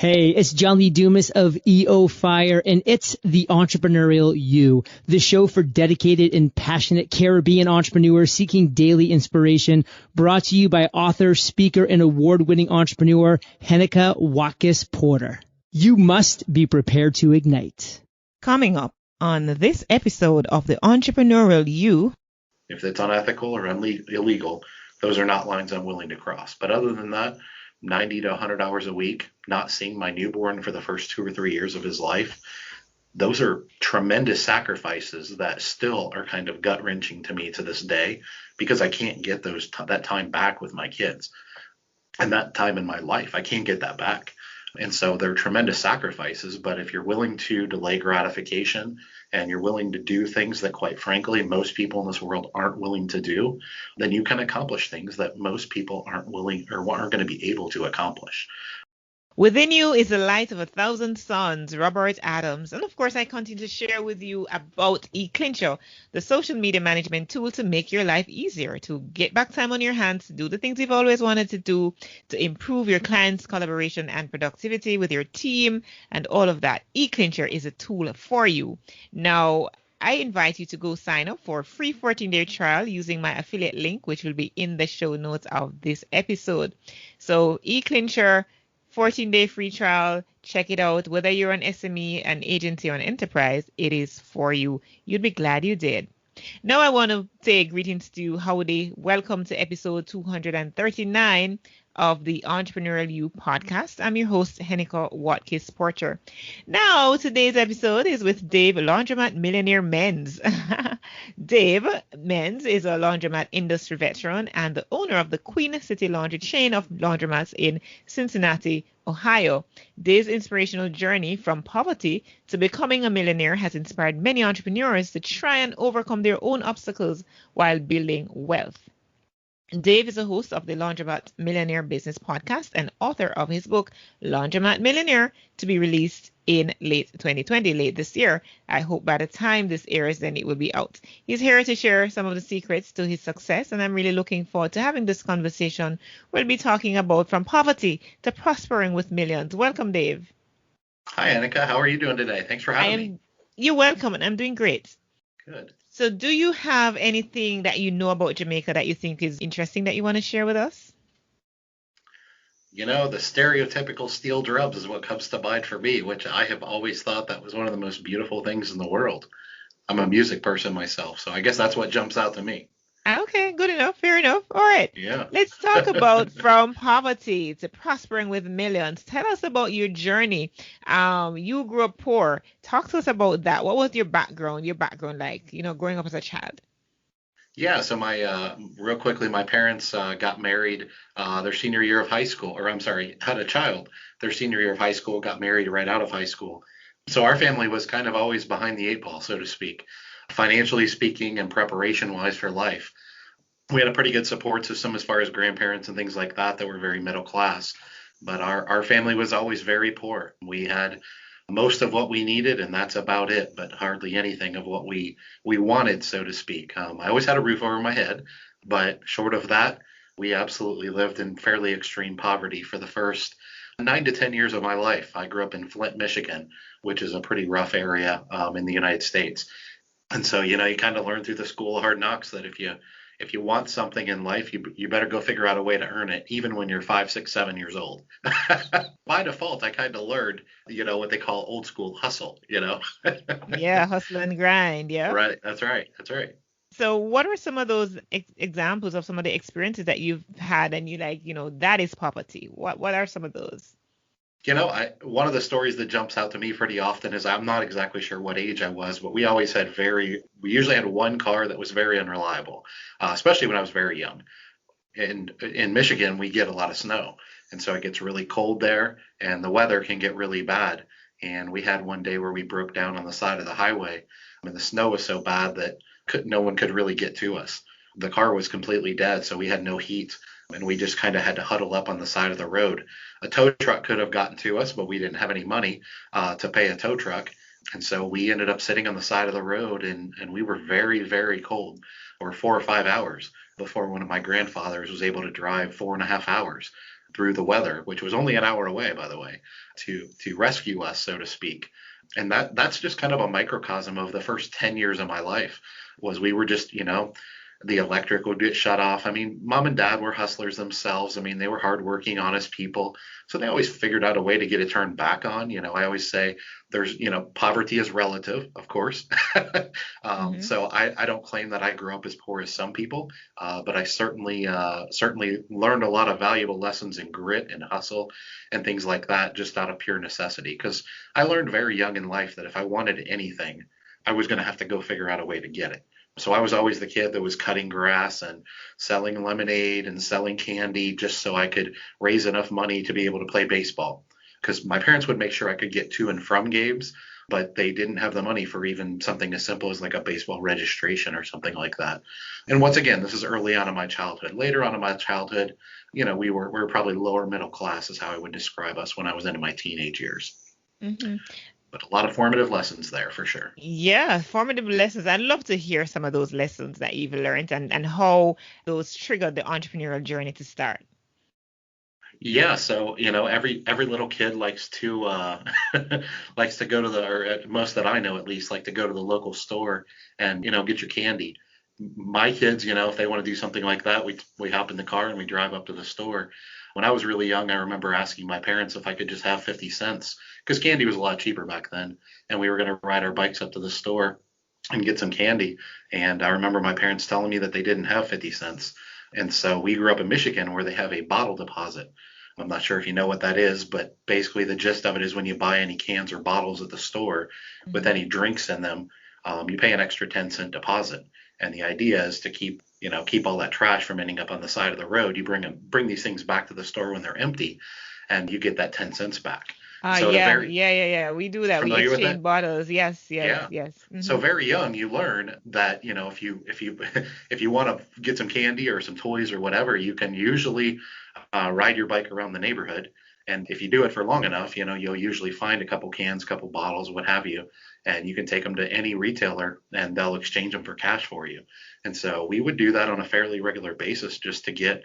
Hey, it's John Lee Dumas of EO Fire, and it's the Entrepreneurial You, the show for dedicated and passionate Caribbean entrepreneurs seeking daily inspiration, brought to you by author, speaker, and award-winning entrepreneur Heneka Watkis-Porter. You must be prepared to ignite. Coming up on this episode of the Entrepreneurial You. If it's unethical or illegal, those are not lines I'm willing to cross. But other than that, 90 to 100 hours a week, not seeing my newborn for the first 2 or 3 years of his life, those are tremendous sacrifices that still are kind of gut-wrenching to me to this day, because I can't get that time back with my kids. And that time in my life, I can't get that back. And so they're tremendous sacrifices, but if you're willing to delay gratification and you're willing to do things that, quite frankly, most people in this world aren't willing to do, then you can accomplish things that most people aren't willing or aren't going to be able to accomplish. Within you is the light of 1,000 suns, Robert Adams. And of course, I continue to share with you about eClincher, the social media management tool to make your life easier, to get back time on your hands, to do the things you've always wanted to do, to improve your clients' collaboration and productivity with your team and all of that. eClincher is a tool for you. Now, I invite you to go sign up for a free 14-day trial using my affiliate link, which will be in the show notes of this episode. So eClincher, 14-day free trial. Check it out. Whether you're an SME, an agency, or an enterprise, it is for you. You'd be glad you did. Now I want to say greetings to you, howdy. Welcome to episode 239 of the Entrepreneurial You podcast. I'm your host, Heneka Watkis-Porter. Now, today's episode is with Dave Laundromat Millionaire Menz. Dave Menz is a laundromat industry veteran and the owner of the Queen City Laundry chain of laundromats in Cincinnati, Ohio. Dave's inspirational journey from poverty to becoming a millionaire has inspired many entrepreneurs to try and overcome their own obstacles while building wealth. Dave is a host of the Laundromat Millionaire Business Podcast and author of his book, Laundromat Millionaire, to be released in late 2020, late this year. I hope by the time this airs, then it will be out. He's here to share some of the secrets to his success, and I'm really looking forward to having this conversation. We'll be talking about from poverty to prospering with millions. Welcome, Dave. Hi, Heneka. How are you doing today? Thanks for having me. You're welcome, and I'm doing great. Good. So do you have anything that you know about Jamaica that you think is interesting that you want to share with us? You know, the stereotypical steel drums is what comes to mind for me, which I have always thought that was one of the most beautiful things in the world. I'm a music person myself, so I guess that's what jumps out to me. Okay, good enough. Fair enough. All right. Yeah. Let's talk about from poverty to prospering with millions. Tell us about your journey. You grew up poor. Talk to us about that. What was your background like, growing up as a child? Yeah, so real quickly, my parents got married their senior year of high school, had a child their senior year of high school, got married right out of high school. So our family was kind of always behind the 8 ball, so to speak, financially speaking and preparation-wise for life. We had a pretty good support system as far as grandparents and things like that were very middle class. But our family was always very poor. We had most of what we needed, and that's about it, but hardly anything of what we wanted, so to speak. I always had a roof over my head, but short of that, we absolutely lived in fairly extreme poverty for the first 9 to 10 years of my life. I grew up in Flint, Michigan, which is a pretty rough area in the United States. And so, you kind of learn through the school of hard knocks that if you want something in life, you better go figure out a way to earn it, even when you're 5, 6, 7 years old. By default, I kind of learned, what they call old school hustle, Yeah, hustle and grind. Yeah. Right. That's right. So what are some of those examples of some of the experiences that you've had and that is poverty? What are some of those? One of the stories that jumps out to me pretty often is I'm not exactly sure what age I was, but we usually had one car that was very unreliable, especially when I was very young. And in Michigan, we get a lot of snow. And so it gets really cold there and the weather can get really bad. And we had one day where we broke down on the side of the highway. The snow was so bad that no one could really get to us. The car was completely dead, so we had no heat. And we just kind of had to huddle up on the side of the road. A tow truck could have gotten to us, but we didn't have any money to pay a tow truck. And so we ended up sitting on the side of the road, and we were very, very cold for 4 or 5 hours before one of my grandfathers was able to drive 4.5 hours through the weather, which was only an hour away, by the way, to rescue us, so to speak. And that's just kind of a microcosm of the first 10 years of my life. Was we were just, the electric would get shut off. I mean, mom and dad were hustlers themselves. I mean, they were hardworking, honest people. So they always figured out a way to get it turned back on. I always say there's, poverty is relative, of course. So I don't claim that I grew up as poor as some people, but I certainly learned a lot of valuable lessons in grit and hustle and things like that, just out of pure necessity. Because I learned very young in life that if I wanted anything, I was going to have to go figure out a way to get it. So I was always the kid that was cutting grass and selling lemonade and selling candy just so I could raise enough money to be able to play baseball. Because my parents would make sure I could get to and from games, but they didn't have the money for even something as simple as like a baseball registration or something like that. And once again, this is early on in my childhood. Later on in my childhood, we were probably lower middle class is how I would describe us when I was into my teenage years. Mm-hmm. But a lot of formative lessons there for sure. Yeah, formative lessons. I'd love to hear some of those lessons that you've learned and how those triggered the entrepreneurial journey to start. Yeah, so every little kid likes to likes to go to or most that I know at least, like to go to the local store and get your candy. My kids, if they want to do something like that, we hop in the car and we drive up to the store. When I was really young, I remember asking my parents if I could just have 50 cents because candy was a lot cheaper back then, and we were going to ride our bikes up to the store and get some candy. And I remember my parents telling me that they didn't have 50 cents. And so we grew up in Michigan where they have a bottle deposit. I'm not sure if you know what that is, but basically the gist of it is when you buy any cans or bottles at the store with any drinks in them, you pay an extra 10-cent deposit. And the idea is to keep all that trash from ending up on the side of the road. You bring these things back to the store when they're empty, and you get that 10 cents back. So yeah. We do that. We exchange bottles. Yes. Mm-hmm. So very young, you learn that if you want to get some candy or some toys or whatever, you can usually ride your bike around the neighborhood. And if you do it for long enough, you'll usually find a couple cans, couple bottles, what have you, and you can take them to any retailer and they'll exchange them for cash for you. And so we would do that on a fairly regular basis just to get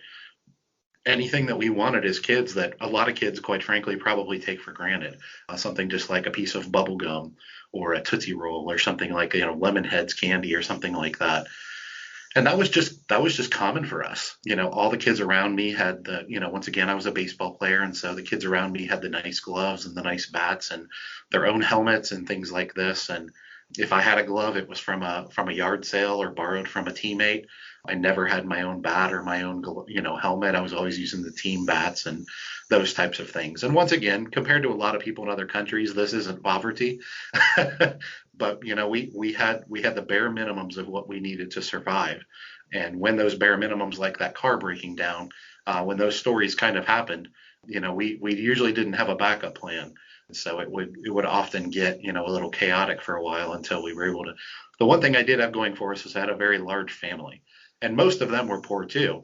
anything that we wanted as kids that a lot of kids, quite frankly, probably take for granted. Something just like a piece of bubble gum or a Tootsie Roll or something like, Lemonheads candy or something like that. And that was just common for us. All the kids around me had once again, I was a baseball player. And so the kids around me had the nice gloves and the nice bats and their own helmets and things like this. And if I had a glove, it was from a yard sale or borrowed from a teammate. I never had my own bat or my own, helmet. I was always using the team bats and those types of things. And once again, compared to a lot of people in other countries, this isn't poverty. But we had the bare minimums of what we needed to survive. And when those bare minimums, like that car breaking down, when those stories kind of happened, we usually didn't have a backup plan. So it would often get a little chaotic for a while until we were able to. The one thing I did have going for us is I had a very large family, and most of them were poor too.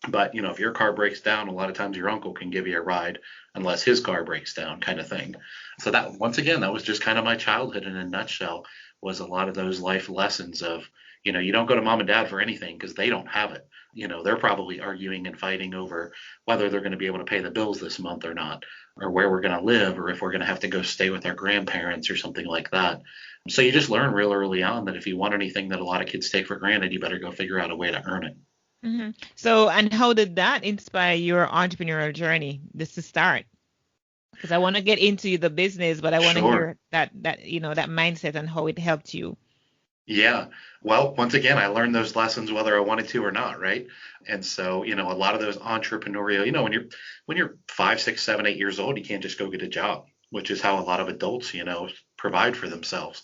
But if your car breaks down, a lot of times your uncle can give you a ride unless his car breaks down, kind of thing. So that, once again, that was just kind of my childhood in a nutshell, was a lot of those life lessons of, you don't go to mom and dad for anything because they don't have it. They're probably arguing and fighting over whether they're going to be able to pay the bills this month or not, or where we're going to live, or if we're going to have to go stay with our grandparents or something like that. So you just learn real early on that if you want anything that a lot of kids take for granted, you better go figure out a way to earn it. Mm-hmm. So, and how did that inspire your entrepreneurial journey, just to start? Because I want to get into the business, but I want to hear that mindset and how it helped you. Yeah. Well, once again, I learned those lessons whether I wanted to or not, right? And so, a lot of those entrepreneurial, when you're 5, 6, 7, 8 years old, you can't just go get a job, which is how a lot of adults, provide for themselves.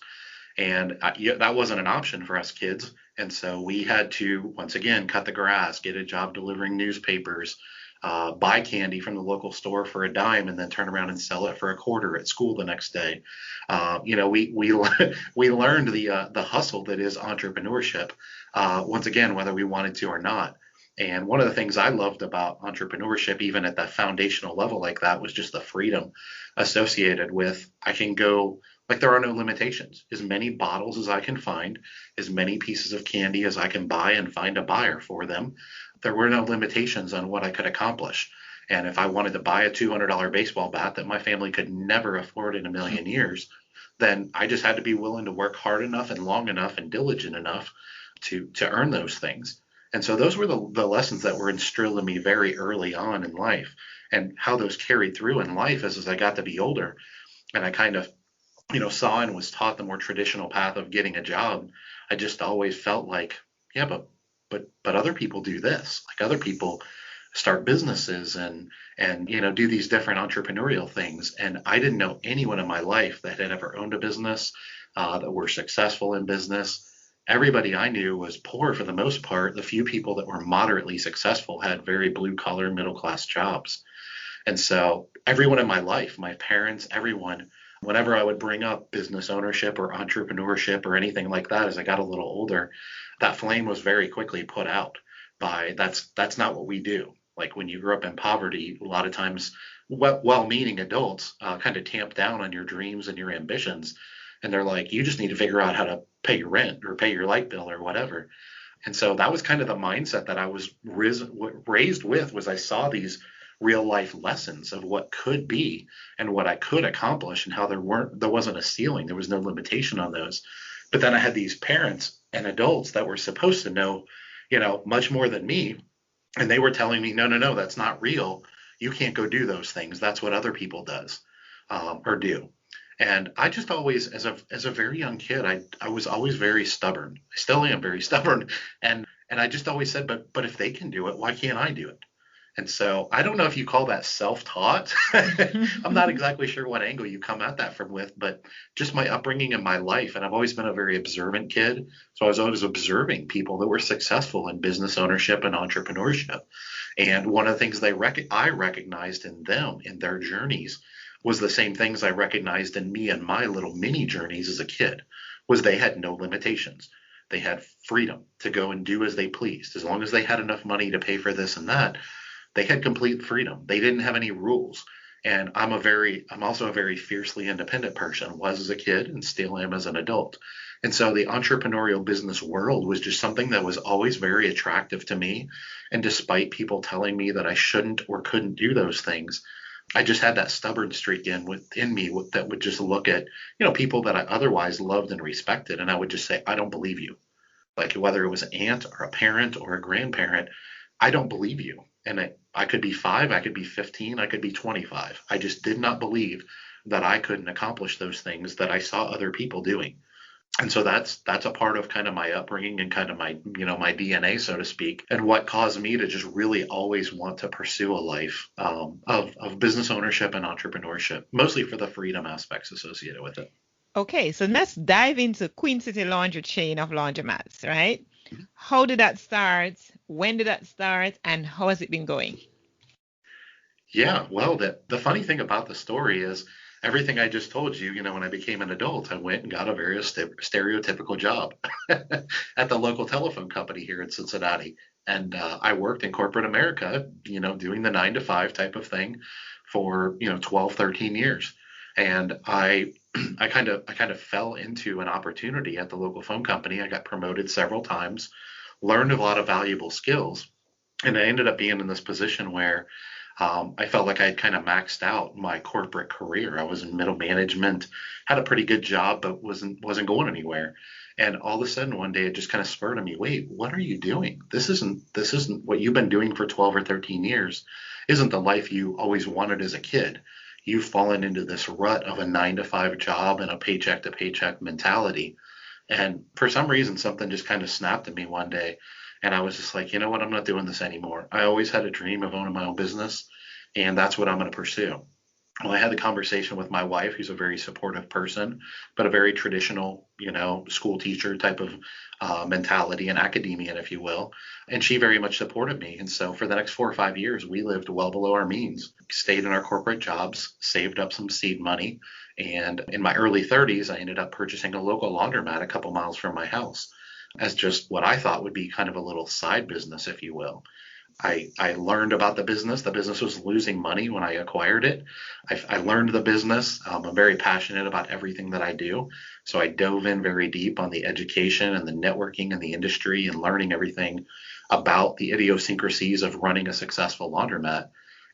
And that wasn't an option for us kids. And so we had to, once again, cut the grass, get a job delivering newspapers, buy candy from the local store for a dime, and then turn around and sell it for a quarter at school the next day. We learned the hustle that is entrepreneurship, once again, whether we wanted to or not. And one of the things I loved about entrepreneurship, even at that foundational level like that, was just the freedom associated with, I can go, like, there are no limitations. As many bottles as I can find, as many pieces of candy as I can buy and find a buyer for them. There were no limitations on what I could accomplish. And if I wanted to buy a $200 baseball bat that my family could never afford in a million years, then I just had to be willing to work hard enough and long enough and diligent enough to earn those things. And so those were the lessons that were instilled in me very early on in life, and how those carried through in life as I got to be older. And I kind of, saw and was taught the more traditional path of getting a job. I just always felt like, yeah, but other people do this. Like, other people start businesses and do these different entrepreneurial things. And I didn't know anyone in my life that had ever owned a business, that were successful in business. Everybody I knew was poor for the most part. The few people that were moderately successful had very blue collar, middle class jobs. And so everyone in my life, my parents, everyone, whenever I would bring up business ownership or entrepreneurship or anything like that as I got a little older, that flame was very quickly put out by that's not what we do. Like, when you grew up in poverty, a lot of times well-meaning adults kind of tamp down on your dreams and your ambitions. And they're like, you just need to figure out how to pay your rent or pay your light bill or whatever. And so that was kind of the mindset that I was raised with, was I saw these real life lessons of what could be and what I could accomplish, and how there wasn't a ceiling. There was no limitation on those. But then I had these parents and adults that were supposed to know, much more than me. And they were telling me, no, that's not real. You can't go do those things. That's what other people does or do. And I just always, as a very young kid, I was always very stubborn. I still am very stubborn. And I just always said, but if they can do it, why can't I do it? And so I don't know if you call that self-taught. I'm not exactly sure what angle you come at that from with, but just my upbringing in my life. And I've always been a very observant kid. So I was always observing people that were successful in business ownership and entrepreneurship. And one of the things I recognized in them, in their journeys, was the same things I recognized in me and my little mini journeys as a kid, was they had no limitations. They had freedom to go and do as they pleased. As long as they had enough money to pay for this and that, they had complete freedom. They didn't have any rules. And I'm also a very fiercely independent person, was as a kid and still am as an adult. And so the entrepreneurial business world was just something that was always very attractive to me. And despite people telling me that I shouldn't or couldn't do those things, I just had that stubborn streak within me that would just look at, people that I otherwise loved and respected. And I would just say, I don't believe you. Like, whether it was an aunt or a parent or a grandparent, I don't believe you. And I could be 5, I could be 15, I could be 25. I just did not believe that I couldn't accomplish those things that I saw other people doing. And so that's a part of kind of my upbringing and kind of my, my DNA, so to speak, and what caused me to just really always want to pursue a life of business ownership and entrepreneurship, mostly for the freedom aspects associated with it. Okay, so let's dive into Queen City Laundry chain of laundromats, right? How did that start? When did that start? And how has it been going? Yeah, well, the funny thing about the story is everything I just told you, when I became an adult, I went and got a very stereotypical job at the local telephone company here in Cincinnati. And I worked in corporate America, doing the 9 to 5 type of thing for, 12, 13 years. And I kind of fell into an opportunity at the local phone company. I got promoted several times, learned a lot of valuable skills, and I ended up being in this position where I felt like I had kind of maxed out my corporate career. I was in middle management, had a pretty good job, but wasn't going anywhere. And all of a sudden one day it just kind of spurred on me, wait, what are you doing? This isn't what you've been doing for 12 or 13 years. Isn't the life you always wanted as a kid. You've fallen into this rut of a 9 to 5 job and a paycheck to paycheck mentality. And for some reason, something just kind of snapped at me one day. And I was just like, you know what? I'm not doing this anymore. I always had a dream of owning my own business, and that's what I'm going to pursue. Well, I had the conversation with my wife, who's a very supportive person, but a very traditional, school teacher type of mentality, an academician, if you will. And she very much supported me. And so for the next 4 or 5 years, we lived well below our means, stayed in our corporate jobs, saved up some seed money. And in my early 30s, I ended up purchasing a local laundromat a couple miles from my house as just what I thought would be kind of a little side business, if you will. I learned about the business. The business was losing money when I acquired it. I learned the business. I'm very passionate about everything that I do. So I dove in very deep on the education and the networking and the industry and learning everything about the idiosyncrasies of running a successful laundromat.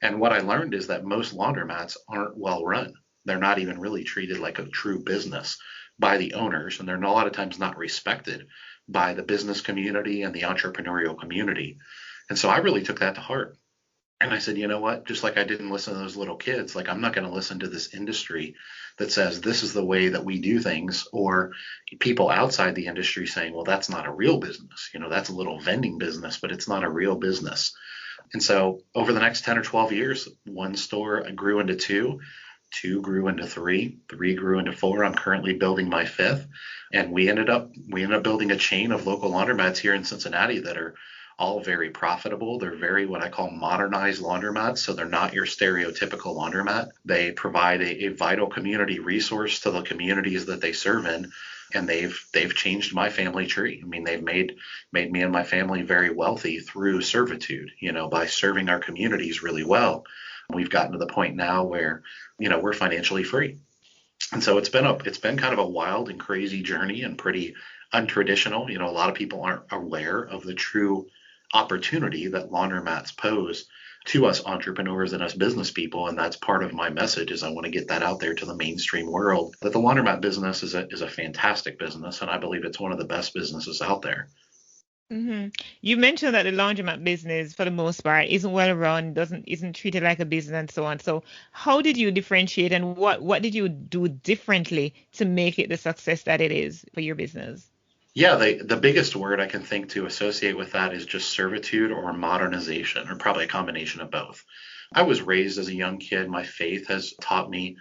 And what I learned is that most laundromats aren't well run. They're not even really treated like a true business by the owners, and they're a lot of times not respected by the business community and the entrepreneurial community. And so I really took that to heart. And I said, you know what? Just like I didn't listen to those little kids, like I'm not going to listen to this industry that says this is the way that we do things, or people outside the industry saying, well, that's not a real business. That's a little vending business, but it's not a real business. And so over the next 10 or 12 years, one store grew into two grew into three grew into four. I'm currently building my fifth. And we ended up building a chain of local laundromats here in Cincinnati that are all very profitable. They're very what I call modernized laundromats. So they're not your stereotypical laundromat. They provide a vital community resource to the communities that they serve in. And they've changed my family tree. I mean, they've made me and my family very wealthy through servitude, by serving our communities really well. We've gotten to the point now where, we're financially free. And so it's been kind of a wild and crazy journey and pretty untraditional. A lot of people aren't aware of the true opportunity that laundromats pose to us entrepreneurs and us business people. And that's part of my message is I want to get that out there to the mainstream world, that the laundromat business is a fantastic business. And I believe it's one of the best businesses out there. Mm-hmm. You mentioned that the laundromat business, for the most part, isn't well run, isn't treated like a business, and so on. So, how did you differentiate, and what did you do differently to make it the success that it is for your business? Yeah, the biggest word I can think to associate with that is just servitude or modernization, or probably a combination of both. I was raised as a young kid. My faith has taught me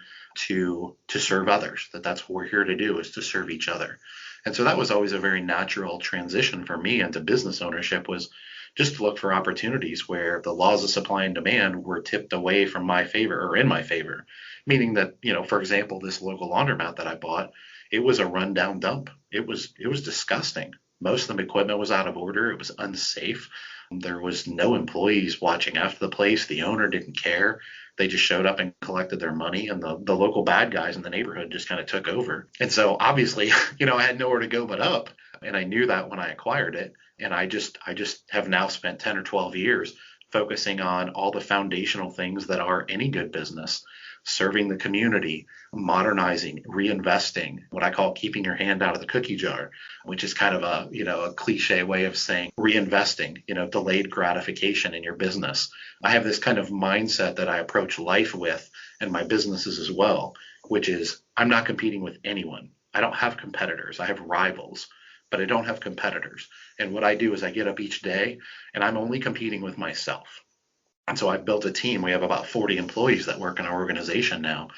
to serve others, that's what we're here to do, is to serve each other. And so that was always a very natural transition for me into business ownership, was just to look for opportunities where the laws of supply and demand were tipped away from my favor or in my favor. Meaning that, for example, this local laundromat that I bought, it was a rundown dump. It was disgusting. Most of the equipment was out of order. It was unsafe. There was no employees watching after the place. The owner didn't care. They just showed up and collected their money, and the local bad guys in the neighborhood just kind of took over. And so obviously, I had nowhere to go but up. And I knew that when I acquired it. And I just have now spent 10 or 12 years focusing on all the foundational things that are any good business: serving the community, modernizing, reinvesting, what I call keeping your hand out of the cookie jar, which is kind of a cliche way of saying reinvesting, delayed gratification in your business. I have this kind of mindset that I approach life with, and my businesses as well, which is I'm not competing with anyone. I don't have competitors. I have rivals, but I don't have competitors. And what I do is I get up each day and I'm only competing with myself. And so I've built a team. We have about 40 employees that work in our organization now.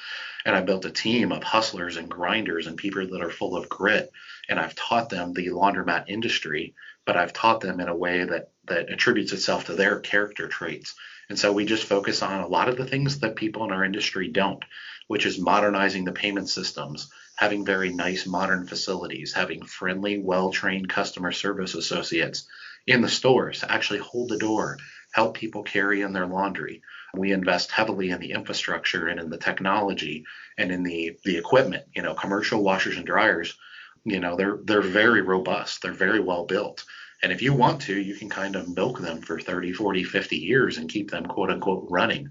And I built a team of hustlers and grinders and people that are full of grit. And I've taught them the laundromat industry, but I've taught them in a way that attributes itself to their character traits. And so we just focus on a lot of the things that people in our industry don't, which is modernizing the payment systems, having very nice modern facilities, having friendly, well-trained customer service associates in the stores to actually hold the door, help people carry in their laundry. We invest heavily in the infrastructure and in the technology and in the equipment. Commercial washers and dryers, they're very robust. They're very well built. And if you want to, you can kind of milk them for 30, 40, 50 years and keep them quote unquote running.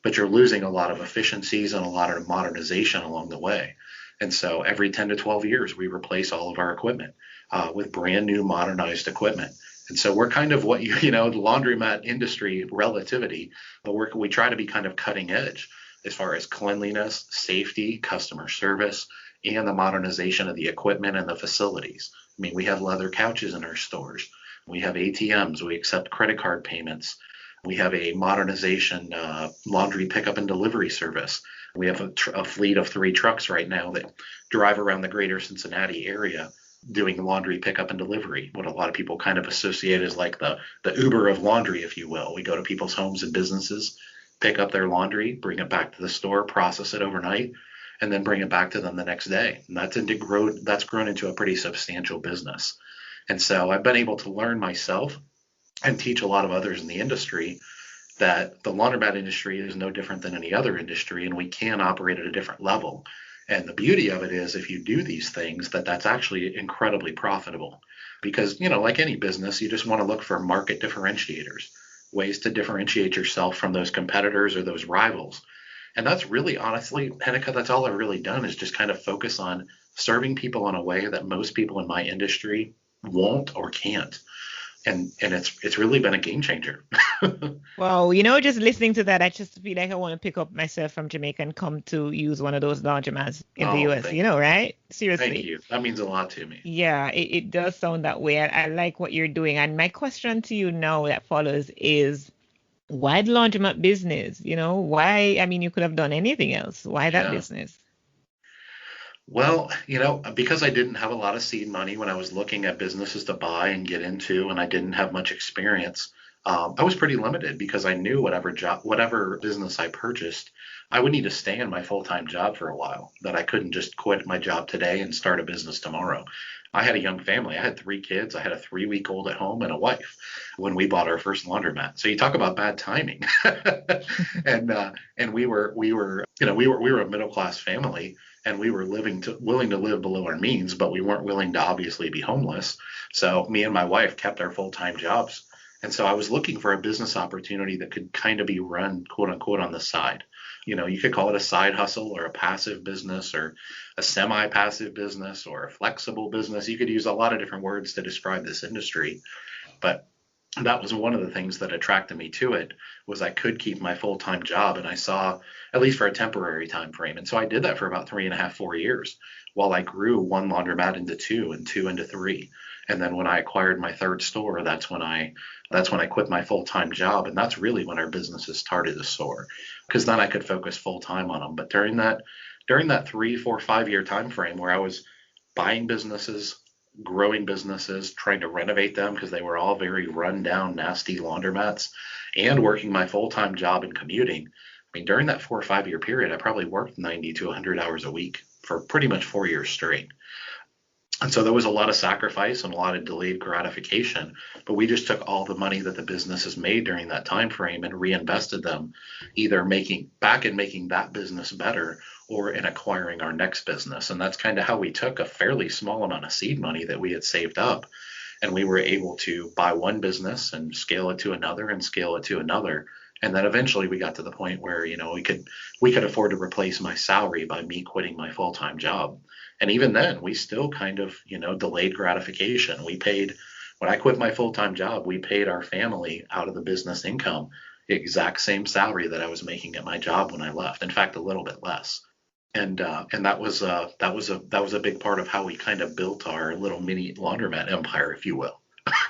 But you're losing a lot of efficiencies and a lot of modernization along the way. And so every 10 to 12 years, we replace all of our equipment with brand new modernized equipment. And so we're kind of what the laundromat industry relativity, but we try to be kind of cutting edge as far as cleanliness, safety, customer service, and the modernization of the equipment and the facilities. I mean, we have leather couches in our stores. We have ATMs. We accept credit card payments. We have a modernization laundry pickup and delivery service. We have a fleet of 3 trucks right now that drive around the greater Cincinnati area doing laundry pickup and delivery, what a lot of people kind of associate as like the Uber of laundry, if you will. We go to people's homes and businesses, pick up their laundry, bring it back to the store, process it overnight, and then bring it back to them the next day. And that's grown into a pretty substantial business. And so I've been able to learn myself and teach a lot of others in the industry that the laundromat industry is no different than any other industry, and we can operate at a different level. And the beauty of it is if you do these things, that's actually incredibly profitable because, like any business, you just want to look for market differentiators. ways to differentiate yourself from those competitors or those rivals. And that's really, honestly, Heneka, that's all I've really done is just kind of focus on serving people in a way that most people in my industry won't or can't. And it's really been a game changer. Well, just listening to that, I just feel like I want to pick up myself from Jamaica and come to use one of those laundromats in the US, right? Seriously. Thank you. That means a lot to me. Yeah, it does sound that way. I like what you're doing. And my question to you now that follows is, why the laundromat business? Why? I mean, you could have done anything else. Why that business? Well, because I didn't have a lot of seed money when I was looking at businesses to buy and get into, and I didn't have much experience, I was pretty limited because I knew whatever business I purchased, I would need to stay in my full-time job for a while, that I couldn't just quit my job today and start a business tomorrow. I had a young family. I had 3 kids. I had a 3-week-old at home and a wife when we bought our first laundromat. So you talk about bad timing. and we were a middle-class family, and we were willing to live below our means, but we weren't willing to obviously be homeless. So me and my wife kept our full-time jobs. And so I was looking for a business opportunity that could kind of be run, quote unquote, on the side. You could call it a side hustle or a passive business or a semi-passive business or a flexible business. You could use a lot of different words to describe this industry. But that was one of the things that attracted me to it, was I could keep my full-time job, and I saw, at least for a temporary time frame. And so I did that for about 3.5, 4 years while I grew one laundromat into 2 and 2 into 3. And then when I acquired my 3rd store, that's when I quit my full-time job. And that's really when our businesses started to soar, because then I could focus full-time on them. But during that 3, 4, 5-year time frame where I was buying businesses, growing businesses, trying to renovate them because they were all very run down, nasty laundromats, and working my full-time job and commuting, I mean, during that 4 or 5 year period, I probably worked 90 to 100 hours a week for pretty much 4 years straight. And so there was a lot of sacrifice and a lot of delayed gratification, but we just took all the money that the business has made during that time frame and reinvested them, either making that business better or in acquiring our next business. And that's kind of how we took a fairly small amount of seed money that we had saved up, and we were able to buy one business and scale it to another and scale it to another. And then eventually we got to the point where, we could afford to replace my salary by me quitting my full-time job. And even then, we still kind of, delayed gratification. When I quit my full-time job, we paid our family out of the business income the exact same salary that I was making at my job when I left. In fact, a little bit less. And that was a big part of how we kind of built our little mini laundromat empire, if you will.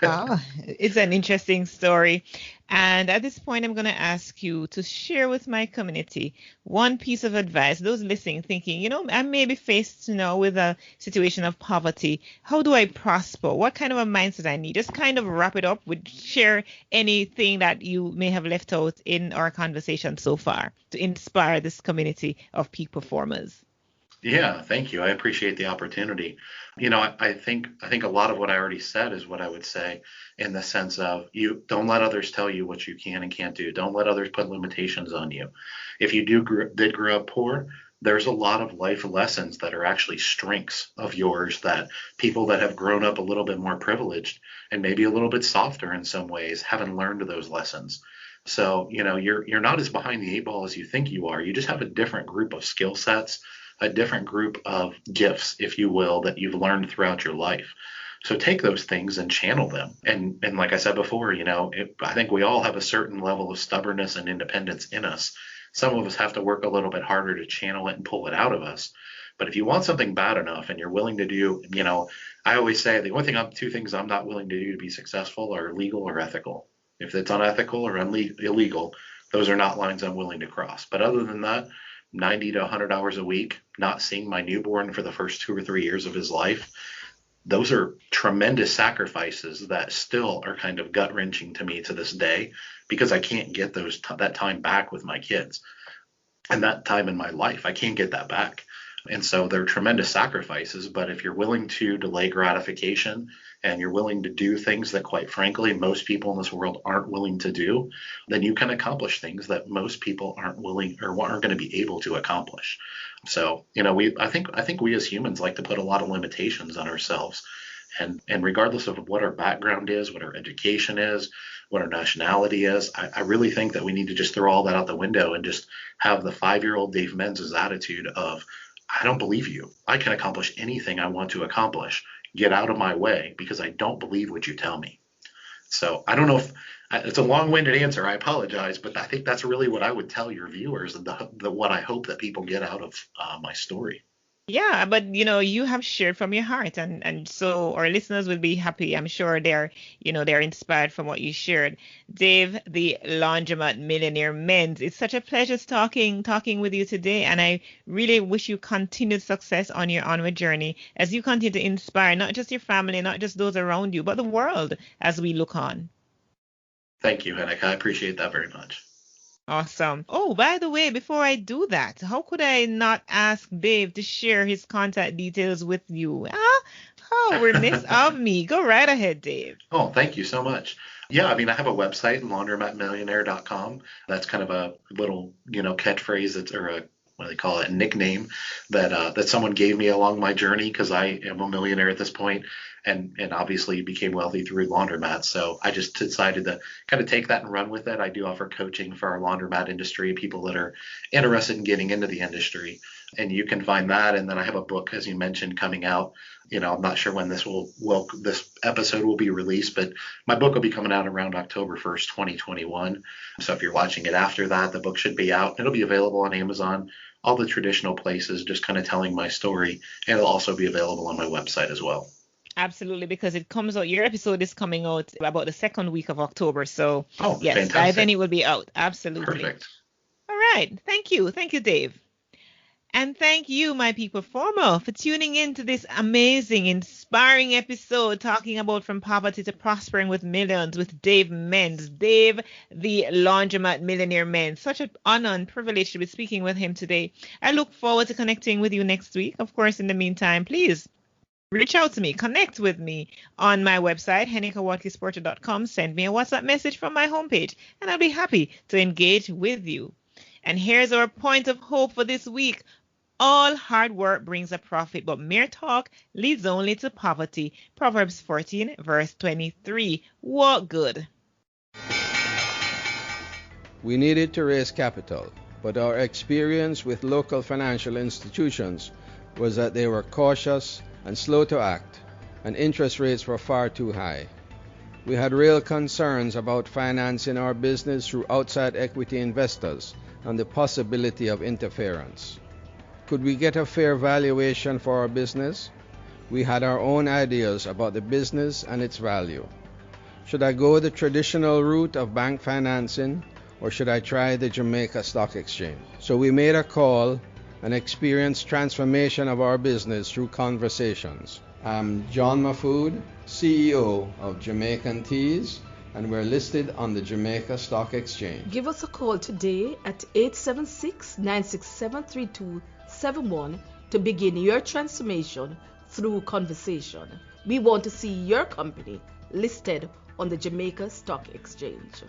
Oh, it's an interesting story. And at this point, I'm going to ask you to share with my community one piece of advice. Those listening, thinking, I may be faced now with a situation of poverty. How do I prosper? What kind of a mindset I need? Just kind of wrap it up with share anything that you may have left out in our conversation so far to inspire this community of peak performers. Yeah, thank you. I appreciate the opportunity. I think a lot of what I already said is what I would say, in the sense of, you don't let others tell you what you can and can't do. Don't let others put limitations on you. If you did grow up poor, there's a lot of life lessons that are actually strengths of yours that people that have grown up a little bit more privileged and maybe a little bit softer in some ways haven't learned those lessons. So, you're not as behind the 8 ball as you think you are. You just have a different group of skill sets, a different group of gifts, if you will, that you've learned throughout your life. So take those things and channel them. And like I said before, I think we all have a certain level of stubbornness and independence in us. Some of us have to work a little bit harder to channel it and pull it out of us. But if you want something bad enough and you're willing to do, I always say the only two things I'm not willing to do to be successful are legal or ethical. If it's unethical or illegal, those are not lines I'm willing to cross. But other than that, 90 to 100 hours a week, not seeing my newborn for the first 2 or 3 years of his life, those are tremendous sacrifices that still are kind of gut-wrenching to me to this day, because I can't get that time back with my kids. And that time in my life, I can't get that back. And so they're tremendous sacrifices. But if you're willing to delay gratification and you're willing to do things that, quite frankly, most people in this world aren't willing to do, then you can accomplish things that most people aren't willing or aren't going to be able to accomplish. So, I think we as humans like to put a lot of limitations on ourselves. And regardless of what our background is, what our education is, what our nationality is, I really think that we need to just throw all that out the window and just have the 5-year-old Dave Menz's attitude of, I don't believe you. I can accomplish anything I want to accomplish. Get out of my way because I don't believe what you tell me. So I don't know if it's a long-winded answer. I apologize, but I think that's really what I would tell your viewers, and what I hope that people get out of my story. Yeah, but you have shared from your heart, and so our listeners will be happy. I'm sure they're inspired from what you shared. Dave, the Laundromat Millionaire Menz, it's such a pleasure talking with you today, and I really wish you continued success on your onward journey as you continue to inspire not just your family, not just those around you, but the world as we look on. Thank you, Heneka. I appreciate that very much. Awesome. Oh, by the way, before I do that, how could I not ask Dave to share his contact details with you? How remiss of me. Go right ahead, Dave. Oh, thank you so much. Yeah, I mean, I have a website, laundromatmillionaire.com. That's kind of a little, catchphrase or what do they call it, a nickname that someone gave me along my journey because I am a millionaire at this point. And obviously became wealthy through laundromats. So I just decided to kind of take that and run with it. I do offer coaching for our laundromat industry, people that are interested in getting into the industry. And you can find that. And then I have a book, as you mentioned, coming out. I'm not sure when this episode will be released, but my book will be coming out around October 1st, 2021. So if you're watching it after that, the book should be out. It'll be available on Amazon, all the traditional places, just kind of telling my story. And it'll also be available on my website as well. Absolutely, because it comes out, your episode is coming out about the second week of October. So, yes, fantastic. by then it will be out. Absolutely. Perfect. All right. Thank you. Thank you, Dave. And thank you, my people, for tuning in to this amazing, inspiring episode talking about from poverty to prospering with millions with Dave Menz. Dave, the Laundromat Millionaire Menz. Such an honor and privilege to be speaking with him today. I look forward to connecting with you next week. Of course, in the meantime, please reach out to me, connect with me on my website, henekawatkis-porter.com. Send me a WhatsApp message from my homepage, and I'll be happy to engage with you. And here's our point of hope for this week. All hard work brings a profit, but mere talk leads only to poverty. Proverbs 14, verse 23. What good? We needed to raise capital, but our experience with local financial institutions was that they were cautious and slow to act, and interest rates were far too high. We had real concerns about financing our business through outside equity investors and the possibility of interference. Could we get a fair valuation for our business? We had our own ideas about the business and its value. Should I go the traditional route of bank financing, or should I try the Jamaica Stock Exchange? So we made a call and experienced transformation of our business through conversations. I'm John Mafood, CEO of Jamaican Teas, and we're listed on the Jamaica Stock Exchange. Give us a call today at 876-967-3271 to begin your transformation through conversation. We want to see your company listed on the Jamaica Stock Exchange.